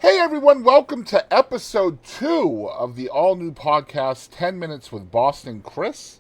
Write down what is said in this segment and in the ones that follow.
Hey everyone, welcome to episode 2 of the all-new podcast, 10 Minutes with Boston Chris,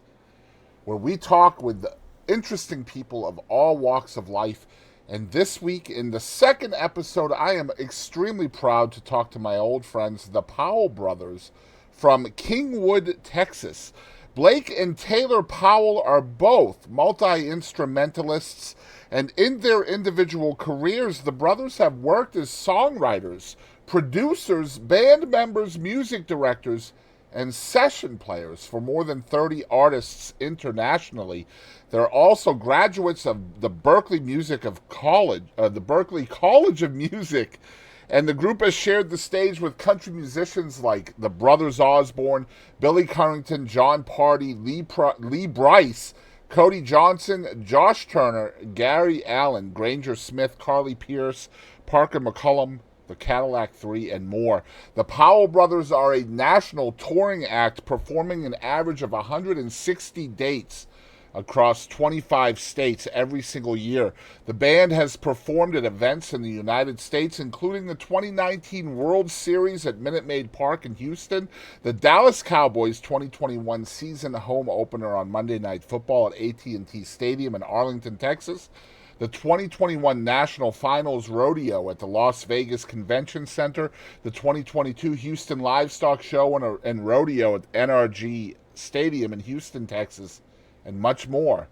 where we talk with interesting people of all walks of life. And this week, in the second episode, I am extremely proud to talk to my old friends, the Powell Brothers, from Kingwood, Texas. Blake and Taylor Powell are both multi-instrumentalists, and in their individual careers, the brothers have worked as songwriters, producers, band members, music directors, and session players for more than 30 artists internationally. They're also graduates of the Berklee College of Music, and the group has shared the stage with country musicians like the Brothers Osborne, Billy Currington, John Party, Lee Brice, Cody Johnson, Josh Turner, Gary Allen, Granger Smith, Carly Pierce, Parker McCullum, the Cadillac 3, and more. The Powell Brothers are a national touring act performing an average of 160 dates across 25 states every single year. The band has performed at events in the United States, including the 2019 World Series at Maid Park in Houston, the Dallas Cowboys 2021 season home opener on Monday Night Football at AT&T Stadium in Arlington, Texas, the 2021 National Finals Rodeo at the Las Vegas Convention Center, the 2022 Houston Livestock Show and Rodeo at NRG Stadium in Houston, Texas, and much more.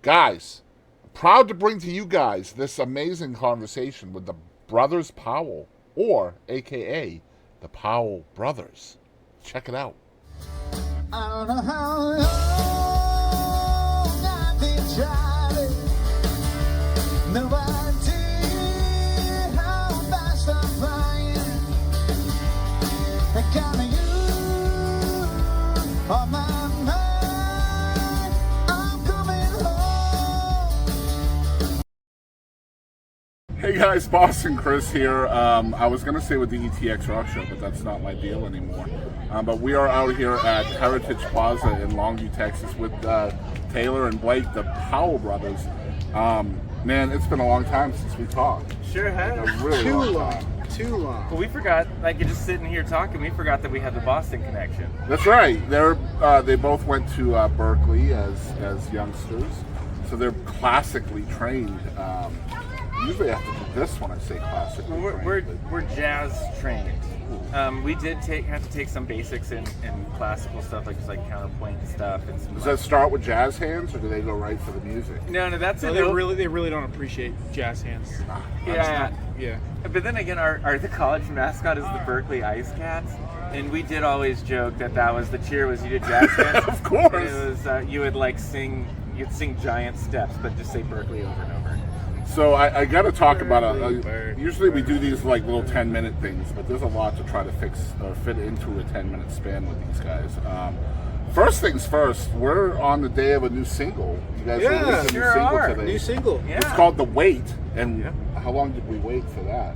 Guys, proud to bring to you guys this amazing conversation with the Brothers Powell, or AKA the Powell Brothers. Check it out. I don't know how long I've been driving. No idea how fast I'm flying. I got you on my mind. I'm coming home. Hey guys, Boston Chris here. I was going to say with the ETX Rock Show, but that's not my deal anymore. But we are out here at Heritage Plaza in Longview, Texas with Taylor and Blake, the Powell Brothers. Man, it's been a long time since we talked. Sure has. Like a really long time. Too long. Well, we forgot, like, you're just sitting here talking, we forgot that we had the Boston connection. That's right. They both went to Berklee as youngsters, so they're classically trained. Usually I have to do this when I say classically trained. We're jazz trained. We did have to take some basics in classical stuff, like just like counterpoint stuff. And some Does that start with jazz hands, or do they go right for the music? No, that's it. They really don't appreciate jazz hands. Yeah. But then again, the college mascot is the Berklee Ice Cats, and we did always joke that was the cheer was you did jazz hands. Of course. And it was you would you'd sing giant steps, but just say Berklee over and over. So I got to talk about usually we do these like little 10-minute things, but there's a lot to try to fix or fit into a 10-minute span with these guys. First things first, we're on the day of a new single. You guys released a new single today. New single. Yeah. It's called The Wait, and how long did we wait for that?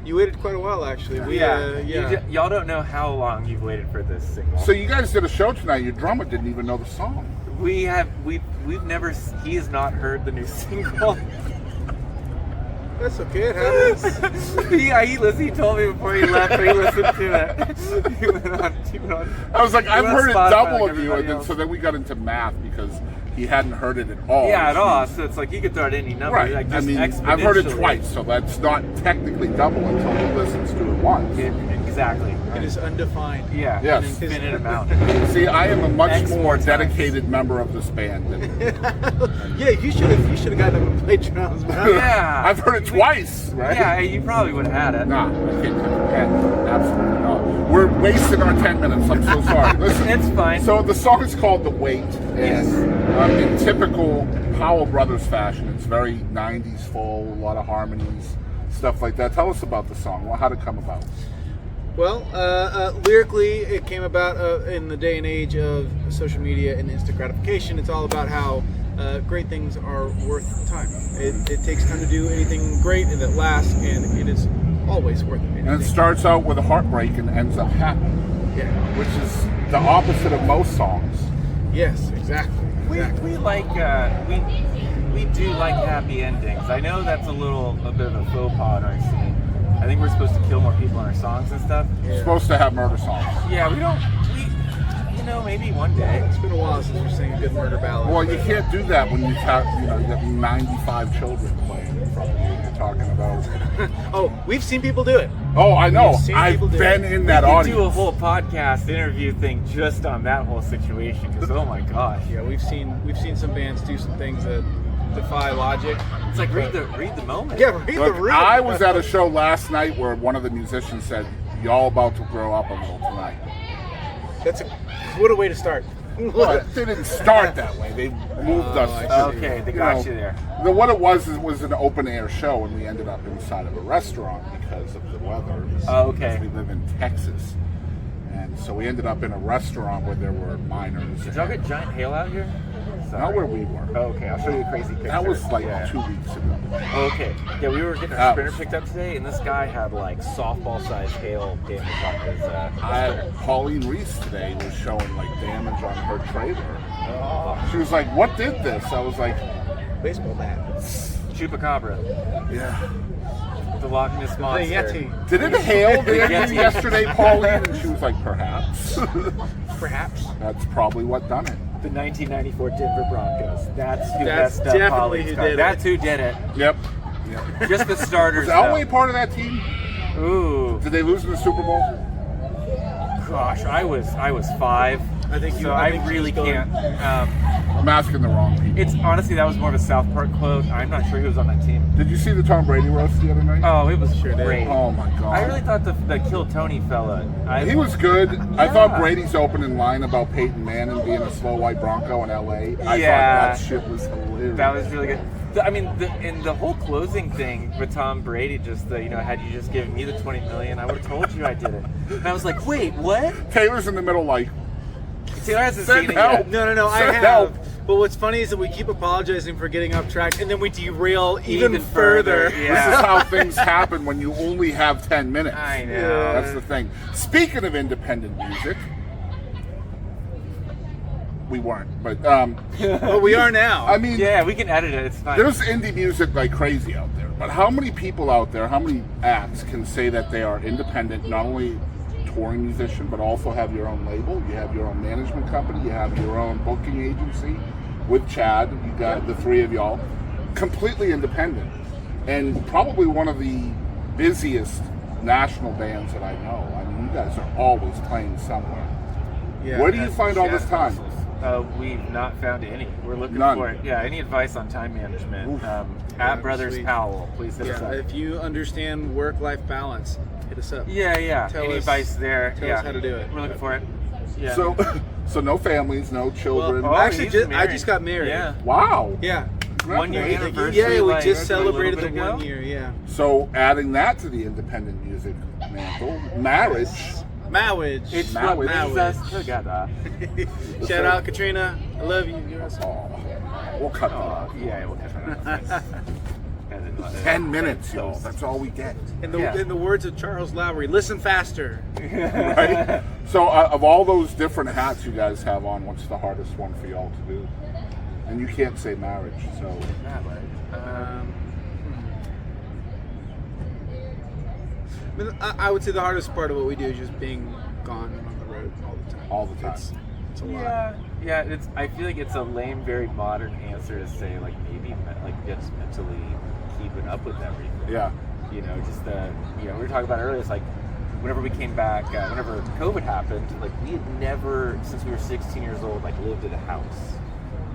You waited quite a while, actually. Y'all don't know how long you've waited for this single. So you guys did a show tonight. Your drummer didn't even know the song. He has not heard the new single. That's okay, it happens. He told me before he left, but he listened to it. He went on. I was like, I've heard it Spotify double like of you, and else. so then we got into math because he hadn't heard it at all. Yeah, at all. So it's like you could throw it any number. Right. Like I just mean, I've heard it twice, so that's not technically double until he listens to it once. Exactly. It is undefined. Yeah. Yes. An infinite amount. See, I am a much X more times. dedicated member of this band than Yeah, you should have gotten him to play drums. But Yeah. I've heard it twice, right? Yeah, you probably would have had it. Nah, I can't. Absolutely not. We're wasting our 10 minutes. I'm so sorry. Listen, It's fine. So the song is called The Wait. Yes. And in typical Powell Brothers fashion, it's very 90s full, a lot of harmonies, stuff like that. Tell us about the song. Well, how'd it come about? Well, lyrically, it came about in the day and age of social media and instant gratification. It's all about how great things are worth time. It takes time to do anything great and that lasts, and it is always worth it. And it starts out with a heartbreak and ends up happy. Yeah. Which is the opposite of most songs. Yes, exactly. We do like happy endings. I know that's a bit of a faux pas in our scene, I think we're supposed to kill more people in our songs and stuff. You're supposed to have murder songs. Yeah, we don't. Maybe one day. It's been a while since we've seen a good murder ballad. Well, you can't do that when you have, you got 95 children playing in front of you. You're talking about. Oh, we've seen people do it. Oh, I know. We've seen I've people do been it. in that We could audience. do a whole podcast interview thing just on that whole situation. Because oh my gosh, Yeah, we've seen some bands do some things that defy logic. it's like read the moment. Yeah, read Look, the room. I was at a show last night where one of the musicians said, "Y'all about to grow up a little tonight." What a way to start. Well, they didn't start that way. They moved us. I see. Okay, they got you there. What it was an open air show, and we ended up inside of a restaurant because of the weather. Oh, okay. Because we live in Texas, and so we ended up in a restaurant where there were miners. Did y'all get giant hail out here? Not where we were. Oh, okay, I'll show you a crazy picture. That was like Yeah. 2 weeks ago. Okay. Yeah, we were getting our sprinter picked up today, and this guy had like softball-sized hail damage on his. Pauline Reese today was showing like damage on her trailer. Oh, She was like, "What did this?" I was like, Baseball bat. chupacabra, "Yeah." the Loch Ness The monster. Yeti. Did it hail The Yeti. yesterday, Pauline? And she was like, "Perhaps." Perhaps. That's probably what done it. The 1994 Denver Broncos. That's who That's messed up definitely Polly's who car. did it. That's who did it. Yep. Just the starters. Was Elway part of that team? though. Ooh, Did they lose in the Super Bowl? gosh, I was 5. I think you. So I I think really he's going- can't. I'm asking the wrong people. It's honestly that was more of a South Park quote. I'm not sure who was on that team. Did you see the Tom Brady roast the other night? Oh, it was Sure did. great. Oh my God. I really thought the Kill Tony fella. He was good. I thought Yeah. Brady's opening line about Peyton Manning being a slow white Bronco in LA. I Yeah. thought that shit was hilarious. That was really good. I mean, in the whole closing thing with Tom Brady, just had you just given me the $20 million, I would have told you I did it. And I was like, wait, what? Taylor's in the middle like, Taylor hasn't Send seen it help. yet. No, I Send have. help. But what's funny is that we keep apologizing for getting off track, and then we derail even further. this is Yeah. how things happen when you only have 10 minutes. I know. That's the thing. Speaking of independent music, we weren't, but But we are now. I mean, Yeah, we can edit it. It's fine. there's indie music like crazy out there, but how many people out there, how many acts can say that they are independent, not only touring musician, but also have your own label, you have your own management company, you have your own booking agency with Chad, you got the three of y'all, completely independent, and probably one of the busiest national bands that I know. I mean, you guys are always playing somewhere. Yeah, Where do you that's find all this Jazz time? muscles. We've not found any. We're looking None. for it. Yeah, any advice on time management? Oof. At Brothers sweet. Powell, please hit us Yeah, up. if you understand work-life balance, hit us up. Yeah. Tell Any us- advice there? tell yeah. us how to do it. We're looking for it. Yeah. So, so no families, no children. Oh, Actually, he's I married. just got married. Yeah. Wow. Yeah. 1 year Congratulations. anniversary. Yeah, we like, just a little celebrated bit the ago. 1 year. Yeah. So adding that to the independent music mantle, marriage. Marriage. It's Now what it's- brings us together. Shout out Katrina. I love you. You're awesome. Oh, we'll cut that Oh, off. yeah, we'll cut that out. 10 minutes, y'all. That's all we get. Yeah. In the words of Charles Lowry, listen faster. Right? So, of all those different hats you guys have on, what's the hardest one for y'all to do? And you can't say marriage, so. I would say the hardest part of what we do is just being gone and on the road all the time. All the time. It's a lot. Yeah. I feel like it's a lame, very modern answer to say like maybe like just mentally keeping up with everything. Yeah. Just we were talking about earlier. It's like whenever we came back, whenever COVID happened, like we had never since we were 16 years old like lived in a house,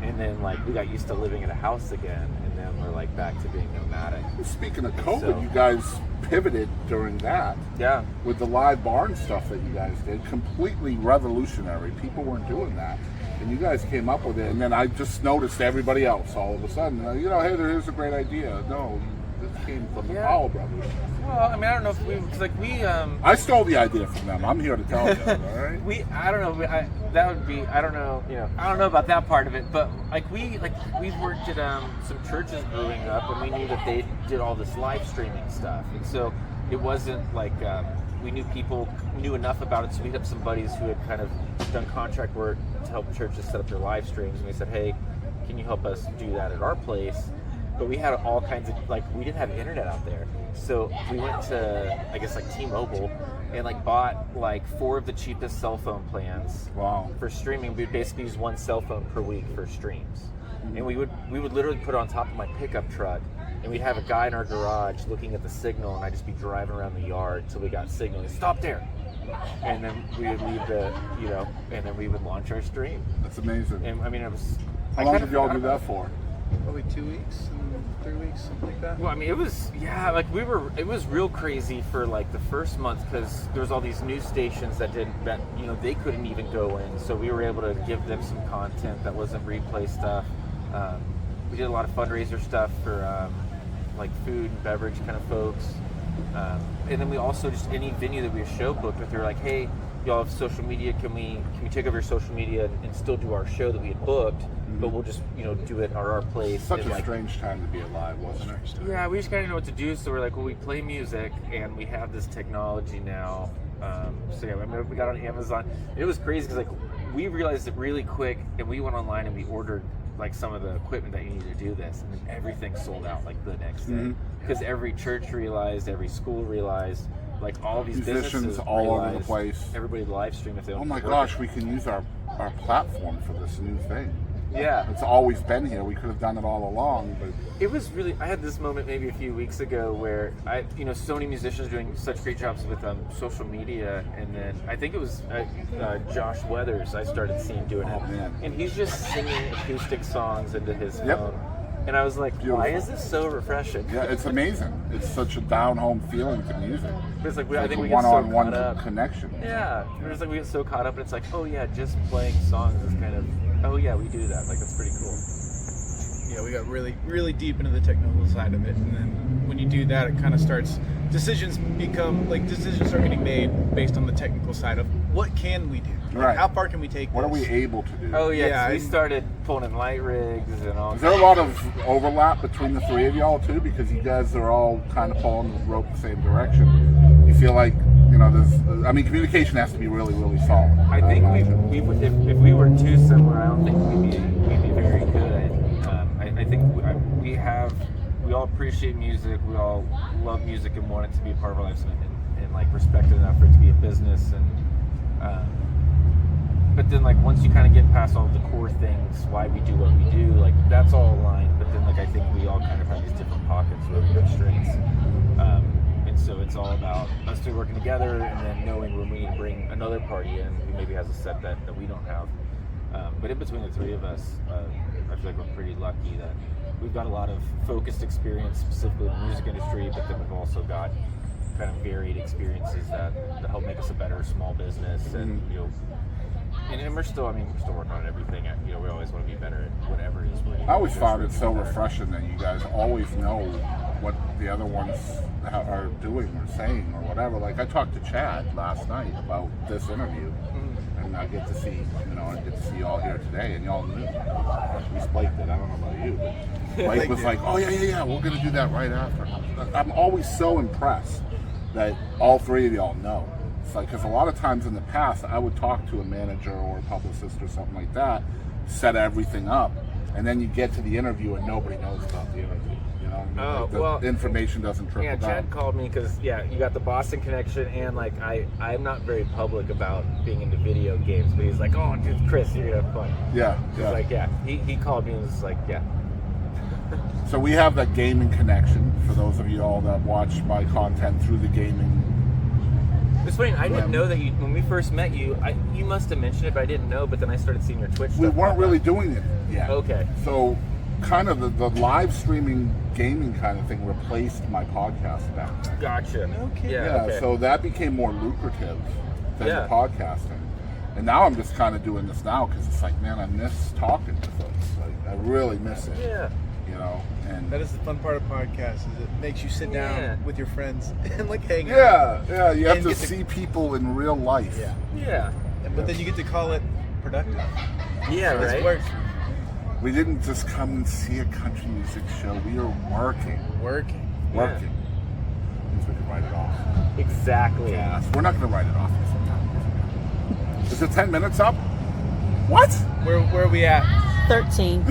and then like we got used to living in a house again, and then we're like back to being nomadic. Speaking of COVID, So- you guys pivoted during that Yeah. with the live barn stuff that you guys did. Completely revolutionary. People weren't doing that. And you guys came up with it. And then I just noticed everybody else all of a sudden, hey, here's a great idea. No, this came from the Yeah. Powell Brothers. Well, I mean, I don't know if we I stole the idea from them. I'm here to tell you, all right? I don't know. That would be. I don't know. I don't know about that part of it. But we've worked at some churches growing up, and we knew that they did all this live streaming stuff, and so it wasn't like we knew people knew enough about it. So we had some buddies who had kind of done contract work to help churches set up their live streams, and we said, hey, can you help us do that at our place? but we had all kinds of, like, we didn't have internet out there. So we went to, I guess, like T-Mobile and like bought like 4 of the cheapest cell phone plans. Wow. For streaming. We'd basically use 1 cell phone per week for streams. And we would literally put it on top of my pickup truck, and we'd have a guy in our garage looking at the signal, and I'd just be driving around the yard until we got signal. He'd stop there. And then we would leave and then we would launch our stream. That's amazing. And I mean, it was. How long did y'all do that for? Probably 2 weeks, 3 weeks, something like that. Well, I mean, it was it was real crazy for like the first month, because there was all these news stations that they couldn't even go in, so we were able to give them some content that wasn't replay stuff. We did a lot of fundraiser stuff for like food and beverage kind of folks, and then we also just any venue that we had show booked with, we were like, hey, y'all have social media, can we take over your social media and still do our show that we had booked, but we'll just do it at our place. Such a like, strange time to be alive, wasn't it? yeah, we just gotta know what to do. So we're like, well, we play music and we have this technology now. So yeah, I mean, we got on Amazon. It was crazy because like we realized it really quick, and we went online and we ordered like some of the equipment that you need to do this, and then everything sold out like the next day, because every church realized, every school realized, like all these musicians businesses all over the realized place. Everybody live stream if they. Oh my gosh, we can use our platform for this new thing. Yeah, it's always been here. We could have done it all along, but it was really. I had this moment maybe a few weeks ago where so many musicians doing such great jobs with social media, and then I think it was Josh Weathers I started seeing doing it, and he's just singing acoustic songs into his phone, and I was like, beautiful. Why is this so refreshing? Yeah, it's amazing. It's such a down-home feeling to music. But it's like I think we get so caught up. Connection. Yeah, it's like we get so caught up, and it's like, oh yeah, just playing songs is kind of. Oh yeah, we do that. Like, that's pretty cool. Yeah, we got really, really deep into the technical side of it, and then when you do that, it kind of starts. Decisions start getting made based on the technical side of what can we do. Right. How far can we take? What this? are we able to do? Oh yeah, we started pulling in light rigs and all. Is there a lot of overlap between the 3 of y'all too? Because you guys are all kind of pulling the rope the same direction. You feel like there's. I mean, communication has to be really, really solid. I think if we were too similar, I don't think we'd be very good. I think we all appreciate music. We all love music and want it to be a part of our lives, and like respect it enough for it to be a business. And but then like once you kind of get past all of the core things, why we do what we do, like that's all aligned. But then like I think we all kind of have these different pockets where we have strengths. And so it's all about us two working together, and then knowing when we need to bring another party in who maybe has a set that we don't have. But in between the 3 of us, I feel like we're pretty lucky that we've got a lot of focused experience specifically in the music industry, but then we've also got kind of varied experiences that help make us a better small business. And and we're still working on everything. We always want to be better at whatever it is we're doing. I always found it so refreshing that you guys always know what the other ones are doing or saying or whatever. Like I talked to Chad last night about this interview, and I get to see y'all here today, and y'all knew. At least Blake did. I don't know about you, but Blake was like, "Oh yeah, we're gonna do that right after." I'm always so impressed that all 3 of y'all know. It's like, because a lot of times in the past, I would talk to a manager or a publicist or something like that, set everything up, and then you get to the interview and nobody knows about the interview. The information doesn't trickle down. Yeah, Chad called me because you got the Boston connection, and like I'm not very public about being into video games, but he's like, oh, dude, Chris, you're gonna have fun. Yeah. He's like, yeah. He called me and was like, yeah. So we have that gaming connection for those of you all that watch my content through the gaming. It's funny, I didn't know that when we first met you must have mentioned it, but I didn't know, but then I started seeing your Twitch stuff. We weren't really doing it yet. Okay. So kind of the live streaming gaming kind of thing replaced my podcast back then. Gotcha. Okay. Yeah, okay. So that became more lucrative than the podcasting. And now I'm just kind of doing this now because it's like, man, I miss talking to folks. Like, I really miss it. Yeah. And that is the fun part of podcasts, is it makes you sit down with your friends and like hang out. Yeah, you have to see people in real life. Yeah. But then you get to call it productive. Yeah, right. Work. We didn't just come and see a country music show. We are working. Yeah. Means we can write it off. Exactly. Yeah, we're not going to write it off. Is it 10 minutes up? What? Where are we at? 13.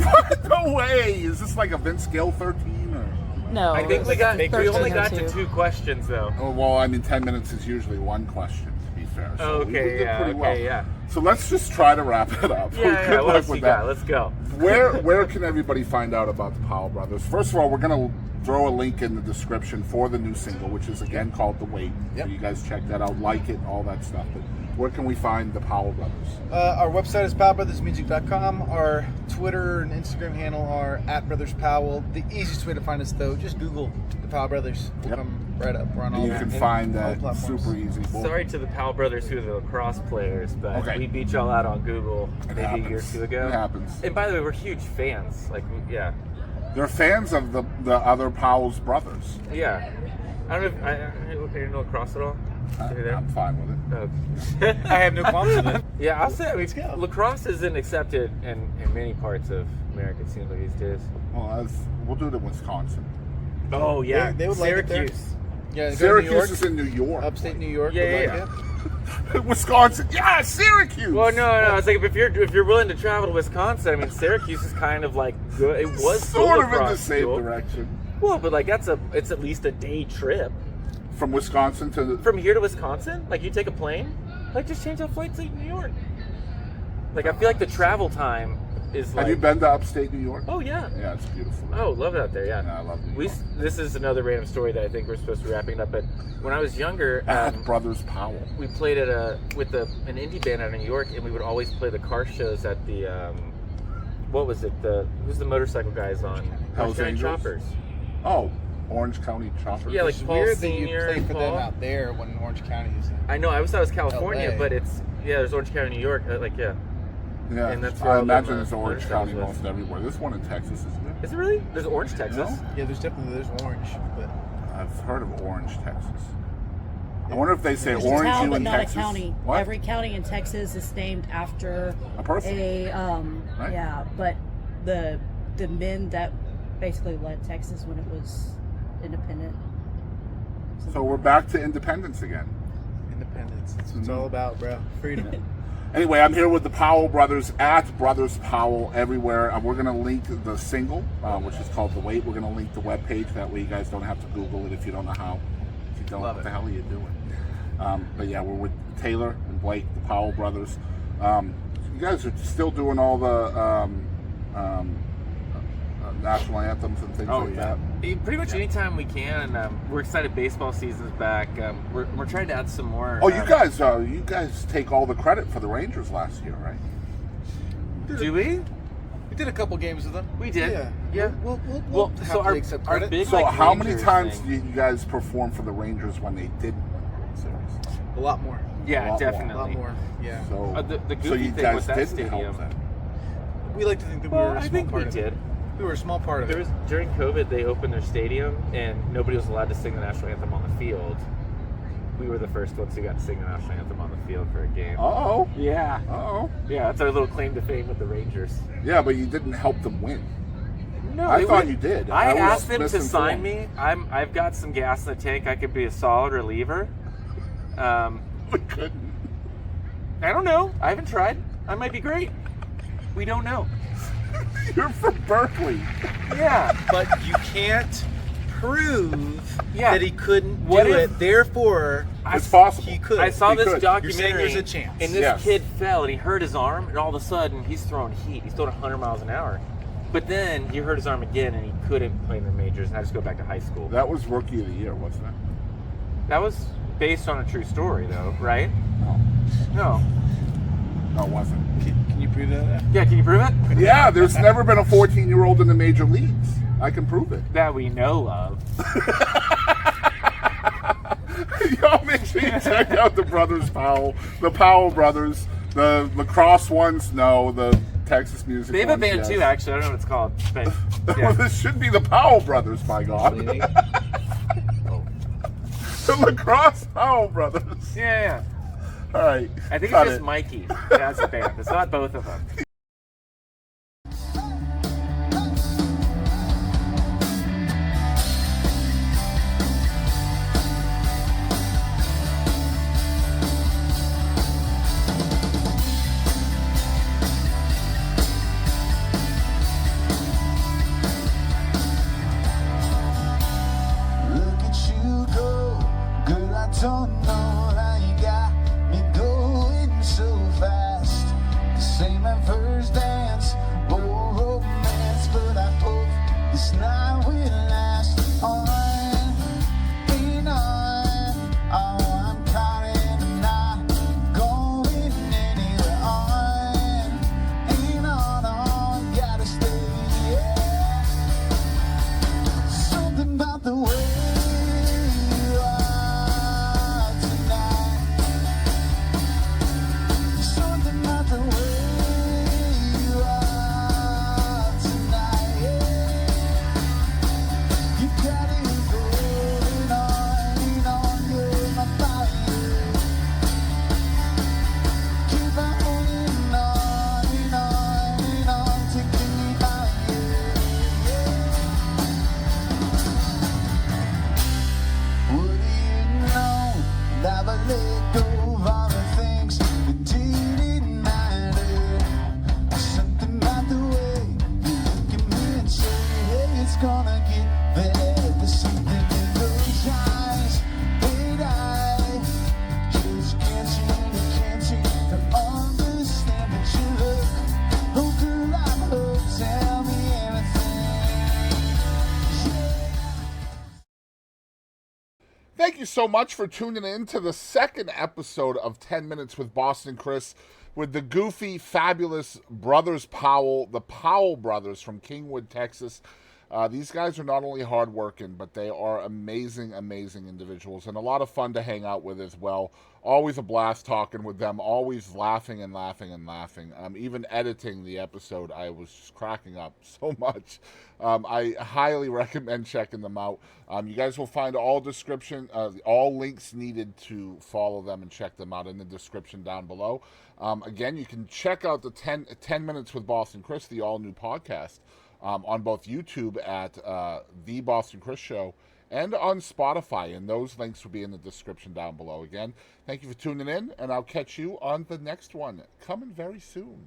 No way! Is this like a Vince Gill 13? No. I think we only got to 13 2 questions though. Oh, well, I mean, 10 minutes is usually one question, to be fair. So we Okay, did yeah, pretty well. okay, yeah. So let's just try to wrap it up. Yeah, Good what luck else with you that. got? Let's go. Where can everybody find out about the Powell Brothers? First of all, we're going to throw a link in the description for the new single, which is again called The Wait. Yep. So you guys check that out, like it, all that stuff. But where can we find the Powell Brothers? Our website is powellbrothersmusic.com. Our Twitter and Instagram handle are @BrothersPowell. The easiest way to find us, though, just Google the Powell Brothers. We'll Yep. come right up. We're on And all you that. can find all that platforms. super easy. Sorry to the Powell Brothers who are the lacrosse players, but Okay. we beat y'all out on Google maybe a year or happens. 2 ago. It happens. And by the way, we're huge fans. Like, yeah. They're fans of the other Powell's brothers. Yeah. I don't know if you know lacrosse at all? Are you there? I'm fine with it. I have no qualms with it. Yeah, I'll say Let's go. lacrosse isn't accepted in many parts of America, it seems like these days. Well, we'll do it in Wisconsin. Oh, yeah. They would like it there. Syracuse. Yeah, go to New Syracuse York, is in New York. upstate New York. Yeah, would yeah, like yeah. it. Wisconsin. Yeah, Syracuse. Well, no. I was like, if you're willing to travel to Wisconsin, I mean, Syracuse is kind of like good. It was sort of in the lacrosse same school. direction. Well, but like it's at least a day trip From Wisconsin to from here to Wisconsin. Like you take a plane, like just change out flights to New York. Like I feel like the travel time is like. Have you been to upstate New York? Oh yeah. Yeah, it's beautiful. Oh, love it out there. Yeah. Yeah, I love New York. This is another random story that I think we're supposed to be wrapping up. But when I was younger, Brothers Powell. we played at an indie band out of New York, and we would always play the car shows at the what was it? Who's the motorcycle guys on? Hells Giant Angels? Choppers. Oh, Orange County Choppers. Yeah, like It's Paul weird that you Senior play and for Paul. them out there when Orange County is in. I know. I always thought it was California, LA. but it's there's Orange County, New York. Yeah. Yeah, and that's where I all imagine them, there's Orange motorcycles County was. most everywhere. There's one in Texas, isn't there? Is it really? There's Orange, Texas. No? Yeah, there's orange, but I've heard of Orange, Texas. I wonder if they say It's Orange a town, you but in not Texas. a county. What? Every county in Texas is named after A person. Right? Yeah, but the men that basically led Texas when it was independent. So we're back to independence again. independence. That's what it's all about, bro. Freedom. Anyway, I'm here with the Powell Brothers at Brothers Powell everywhere. We're going to link the single, which is called The Wait. We're going to link the webpage. That way you guys don't have to Google it if you don't know how. If you don't, Love what it. the hell are you doing? But yeah, we're with Taylor and Blake, the Powell Brothers. You guys are still doing all the national anthems and things like that. Pretty much anytime we can. We're excited baseball season's back. We're trying to add some more. Oh, you guys take all the credit for the Rangers last year, right? Do we? We did a couple games with them. We did. Yeah. We'll Well, so happily accept our credit. big So like, how many Rangers times thing- did you guys perform for the Rangers when they didn't win the World Series? A lot more. A Yeah, lot more. A definitely. lot more. Yeah. So, The so goofy you thing guys with that didn't help stadium. that. We like to think that we Well, were a I small think part we of did. it. We were a small part of There it. was during COVID, they opened their stadium and nobody was allowed to sing the national anthem on the field. We were the first ones who got to sing the national anthem on the field for a game. Uh-oh. Yeah, Uh-oh. yeah, that's our little claim to fame with the Rangers. Yeah, but you didn't help them win. No, I thought you did. I was asked them to sign misinformed. me. I've got some gas in the tank. I could be a solid reliever. We couldn't. I don't know. I haven't tried. I might be great. We don't know. You're from Berklee. Yeah. But you can't prove Yeah. that he couldn't What do if- it. Therefore, It's possible. he could. I saw He this could. You're saying documentary, there's a chance. and this Yes. kid fell and he hurt his arm, and all of a sudden he's throwing heat. He's throwing 100 miles an hour. But then he hurt his arm again, and he couldn't play in the majors, and had to go back to high school. That was Rookie of the Year, wasn't it? That was based on a true story, though, right? No. No. No, it wasn't. Can you prove that? Yeah, can you prove it? Yeah, there's never been a 14-year-old in the major leagues. I can prove it. That we know of. Y'all make sure you check out the Brothers Powell, the Powell Brothers, the lacrosse ones. No, the Texas music. They have a ones, band yes. too, actually. I don't know what it's called, but Well, yeah. this should be the Powell Brothers, by God. The lacrosse Powell Brothers. Yeah. All right. I think cut it's just it. Mikey that has a band. It's not both of them. Don't know how you got me going so fast. The same at first dance, old romance, but I hope this night will last on and on. Oh, I'm counting the night, going anywhere on and on. Gotta stay, yeah. Something about the way you are tonight. Something about the way you are tonight, yeah. You got it going on, you're my fire. Keep on holding on, taking me higher, yeah. What do you know? Never let go of all the things that didn't matter. Something about the way you look at me and say, hey, it's gonna get better. There's something in those eyes that I just can't seem to understand. But you look, oh girl, I hope, tell me everything, yeah. Thank you so much for tuning in to the second episode of 10 Minutes with Boston Chris with the goofy, fabulous brothers Powell, the Powell Brothers from Kingwood, Texas. These guys are not only hardworking, but they are amazing, amazing individuals and a lot of fun to hang out with as well. Always a blast talking with them, always laughing and laughing and laughing. Even editing the episode, I was just cracking up so much. I highly recommend checking them out. You guys will find all links needed to follow them and check them out in the description down below. Again, you can check out the 10 Minutes with Boston Chris, the all-new podcast, on both YouTube at The Boston Chris Show and on Spotify, and those links will be in the description down below. Again, thank you for tuning in, and I'll catch you on the next one, coming very soon.